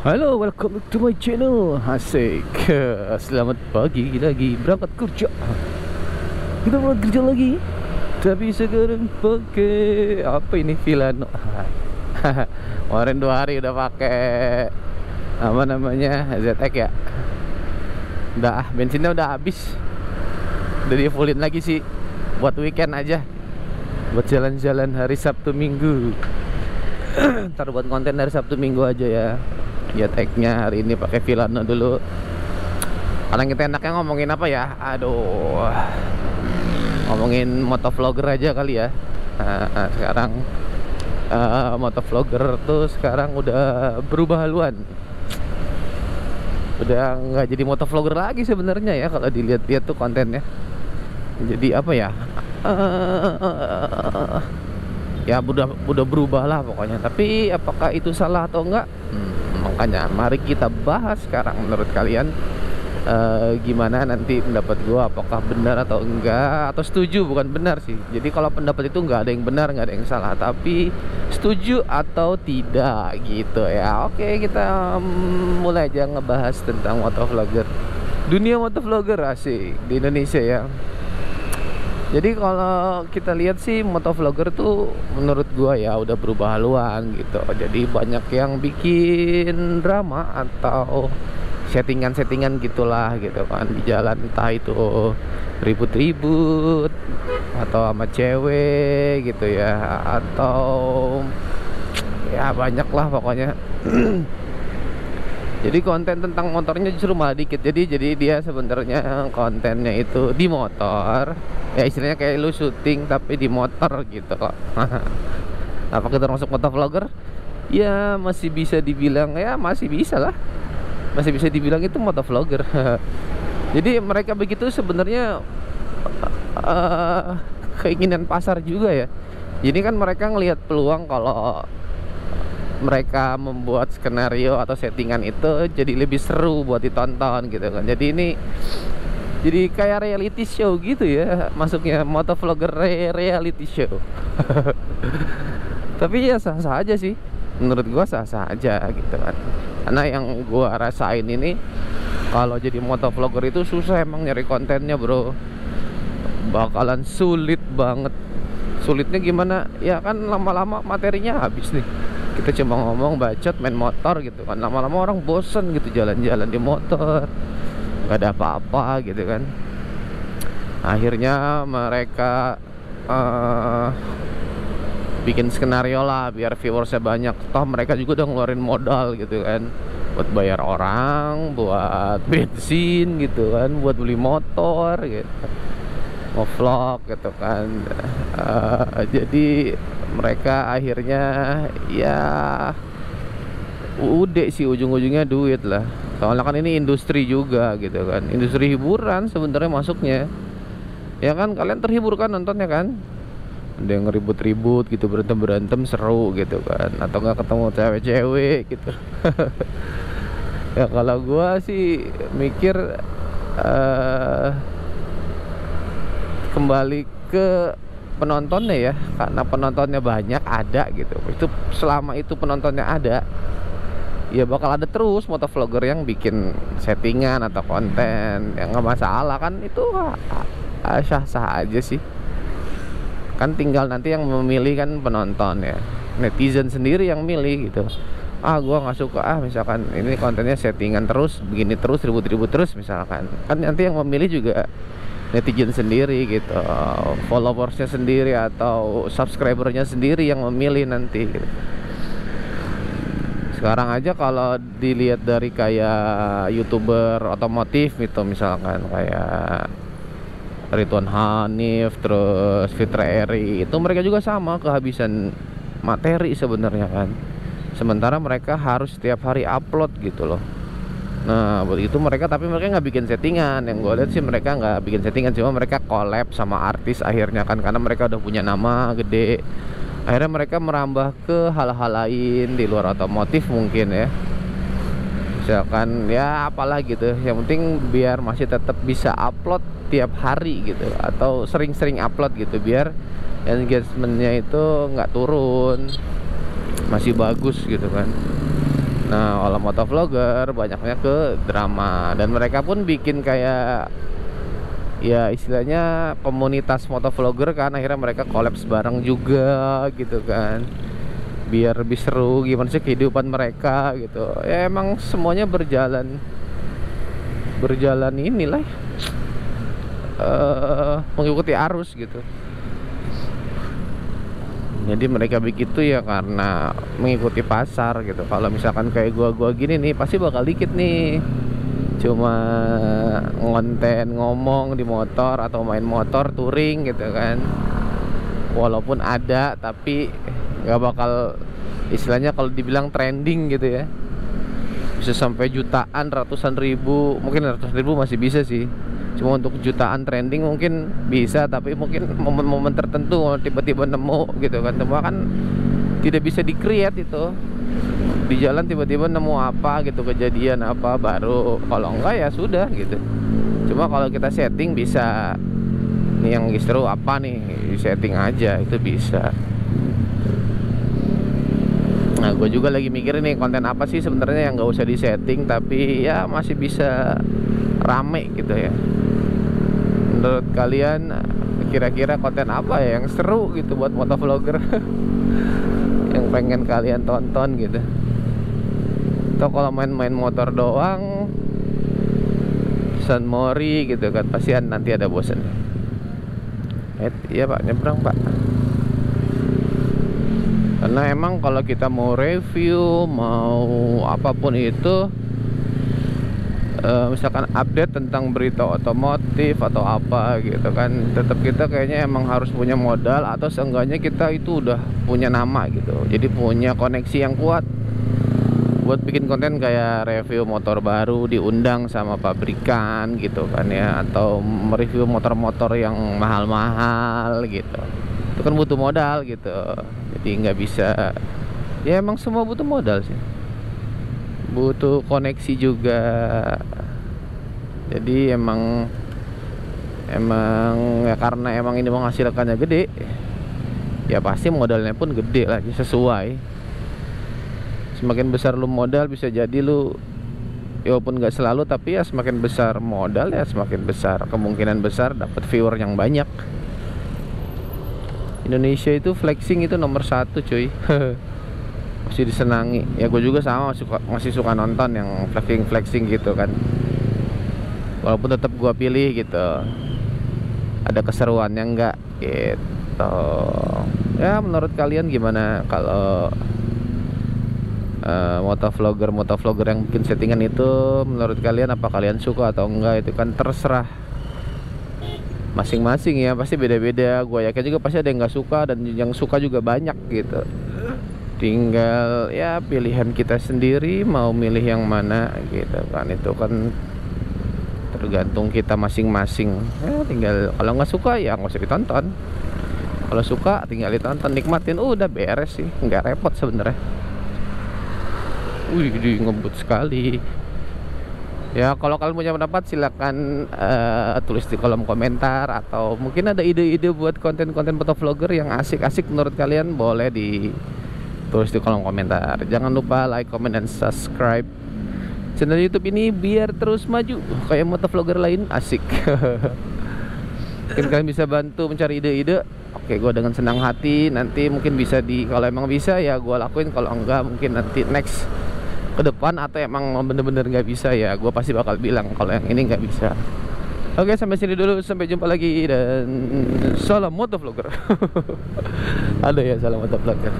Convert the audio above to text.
Halo, welcome to my channel. Asik. Selamat pagi lagi, berangkat kerja. Kita berangkat kerja lagi. Tapi sekarang pakai apa ini, Vilano. Kemarin 2 hari udah pakai apa namanya, ZX ya. Udah, bensinnya udah habis. Udah di fullin lagi sih buat weekend aja. Buat jalan-jalan hari Sabtu Minggu. Ntar buat konten hari Sabtu Minggu aja ya. Ya tag-nya hari ini pakai Vilano dulu. Karena kita enaknya ngomongin apa ya? Aduh, ngomongin motovlogger aja kali ya. Sekarang motovlogger tuh sekarang udah berubah haluan. Udah nggak jadi motovlogger lagi sebenarnya ya, kalau dilihat-lihat tuh kontennya. Jadi apa ya? Ya udah berubah lah pokoknya. Tapi apakah itu salah atau enggak? Makanya mari kita bahas sekarang. Menurut kalian gimana nanti pendapat gua, apakah benar atau enggak, atau setuju? Bukan benar sih. Jadi kalau pendapat itu nggak ada yang benar, nggak ada yang salah, tapi setuju atau tidak gitu ya. Oke, kita mulai aja ngebahas tentang motovlogger. Dunia motovlogger asik di Indonesia ya. Jadi kalau kita lihat sih motovlogger tuh menurut gua ya udah berubah haluan gitu. Jadi banyak yang bikin drama atau settingan-settingan gitulah gitu kan di jalan, entah itu ribut-ribut atau sama cewek gitu ya, atau ya banyak lah pokoknya. Jadi konten tentang motornya justru malah dikit. Jadi dia sebenarnya kontennya itu di motor. Ya istilahnya kayak lu syuting tapi di motor gitu kok. Apa kita termasuk motovlogger? Ya masih bisa dibilang, ya masih bisa lah. Masih bisa dibilang itu motovlogger. Jadi mereka begitu sebenarnya keinginan pasar juga ya. Jadi kan mereka ngelihat peluang kalau mereka membuat skenario atau settingan itu jadi lebih seru buat ditonton gitu kan. Jadi ini jadi kayak reality show gitu ya, masuknya motovlogger reality show. Tapi ya sah-sah aja sih, menurut gua sah-sah aja gitu kan. Karena yang gua rasain ini, kalau jadi motovlogger itu susah emang nyari kontennya bro. Bakalan sulit banget. Sulitnya gimana? Ya kan lama-lama materinya habis nih. Kita cuma ngomong bacot main motor gitu kan, lama-lama orang bosen gitu jalan-jalan di motor, nggak ada apa-apa gitu kan. Akhirnya mereka bikin skenario lah biar viewersnya banyak. Toh mereka juga udah ngeluarin modal gitu kan, buat bayar orang, buat bensin gitu kan, buat beli motor gitu, ngevlog gitu kan. Jadi mereka akhirnya ya udah sih ujung-ujungnya duit lah. Soalnya kan ini industri juga gitu kan, industri hiburan sebenarnya masuknya. Ya kan kalian terhibur kan nontonnya kan? Ada yang ribut-ribut gitu, berantem-berantem seru gitu kan, atau nggak ketemu cewek-cewek gitu. Ya kalau gua sih mikir kembali ke penontonnya ya, karena penontonnya banyak ada gitu. Itu selama itu penontonnya ada, ya bakal ada terus motovlogger yang bikin settingan atau konten yang nggak masalah kan. Itu sah-sah aja sih kan, tinggal nanti yang memilih kan penonton ya, netizen sendiri yang milih gitu. Gua nggak suka misalkan ini kontennya settingan terus, begini terus, ribut-ribut terus misalkan, kan nanti yang memilih juga netizen sendiri gitu, followersnya sendiri atau subscribernya sendiri yang memilih nanti gitu. Sekarang aja kalau dilihat dari kayak YouTuber otomotif gitu, misalkan kayak Ridwan Hanif, terus Fitra Eri, itu mereka juga sama kehabisan materi sebenarnya kan. Sementara mereka harus setiap hari upload gitu loh. Nah buat itu mereka, tapi mereka nggak bikin settingan. Yang gue lihat sih mereka nggak bikin settingan, cuma mereka collab sama artis akhirnya kan, karena mereka udah punya nama gede. Akhirnya mereka merambah ke hal-hal lain di luar otomotif mungkin ya. Misalkan ya apalah gitu, yang penting biar masih tetap bisa upload tiap hari gitu, atau sering-sering upload gitu, biar engagementnya itu nggak turun, masih bagus gitu kan. Nah, kalau motovlogger banyaknya ke drama, dan mereka pun bikin kayak ya istilahnya komunitas motovlogger kan, akhirnya mereka kolaps bareng juga gitu kan, biar lebih seru gimana sih kehidupan mereka gitu. Ya emang semuanya berjalan inilah mengikuti arus gitu. Jadi mereka begitu ya karena mengikuti pasar gitu. Kalau misalkan kayak gua gini nih, pasti bakal dikit nih cuma ngonten ngomong di motor atau main motor touring gitu kan. Walaupun ada, tapi nggak bakal istilahnya kalau dibilang trending gitu ya, bisa sampai jutaan, ratusan ribu. Mungkin ratusan ribu masih bisa sih, cuma untuk jutaan trending mungkin bisa, tapi mungkin momen-momen tertentu tiba-tiba nemu gitu kan. Semua kan tidak bisa di-create itu. Di jalan tiba-tiba nemu apa gitu, kejadian apa baru. Kalau enggak ya sudah gitu. Cuma kalau kita setting bisa. Nih yang seru apa nih, setting aja itu bisa. Nah, gue juga lagi mikirin nih konten apa sih sebenarnya yang nggak usah disetting tapi ya masih bisa rame gitu ya. Menurut kalian kira-kira konten apa ya yang seru gitu buat motovlogger yang pengen kalian tonton gitu? Atau kalau main-main motor doang San Mori gitu kan, pasti nanti ada bosan. Iya Pak, nyebrang Pak. Karena emang kalau kita mau review, mau apapun itu, misalkan update tentang berita otomotif atau apa gitu kan, tetap kita kayaknya emang harus punya modal, atau seenggaknya kita itu udah punya nama gitu. Jadi punya koneksi yang kuat buat bikin konten kayak review motor baru, diundang sama pabrikan gitu kan ya, atau mereview motor-motor yang mahal-mahal gitu. Itu kan butuh modal gitu. Jadi nggak bisa, ya emang semua butuh modal sih, butuh koneksi juga. Jadi emang ya karena emang ini menghasilkannya gede, ya pasti modalnya pun gede lagi sesuai. Semakin besar lu modal, bisa jadi lu, ya walaupun nggak selalu, tapi ya semakin besar modal ya semakin besar kemungkinan besar dapat viewer yang banyak. Indonesia itu flexing itu nomor 1 cuy. Masih disenangi. Ya gue juga sama, masih suka nonton yang flexing gitu kan. Walaupun tetap gue pilih gitu, ada keseruannya enggak gitu. Ya menurut kalian gimana kalau motovlogger yang bikin settingan itu? Menurut kalian apa kalian suka atau enggak? Itu kan terserah masing-masing ya, pasti beda-beda. Gue yakin juga pasti ada yang nggak suka, dan yang suka juga banyak gitu. Tinggal ya pilihan kita sendiri mau milih yang mana gitu kan. Itu kan tergantung kita masing-masing ya. Tinggal kalau nggak suka ya nggak usah ditonton, kalau suka tinggal ditonton, nikmatin, udah beres sih, nggak repot sebenarnya. Wih, ngebut sekali. Ya kalau kalian punya pendapat silakan tulis di kolom komentar, atau mungkin ada ide-ide buat konten-konten motovlogger yang asik-asik menurut kalian, boleh ditulis di kolom komentar. Jangan lupa like, comment, dan subscribe channel YouTube ini biar terus maju kayak motovlogger lain. Asik. Mungkin kalian bisa bantu mencari ide-ide. Oke, gue dengan senang hati nanti mungkin bisa kalau emang bisa ya gue lakuin, kalau enggak mungkin nanti next ke depan, atau emang bener-bener nggak bisa ya gue pasti bakal bilang kalau yang ini nggak bisa. Oke, sampai sini dulu, sampai jumpa lagi, dan salam motovlogger. Ada ya, salam motovlogger.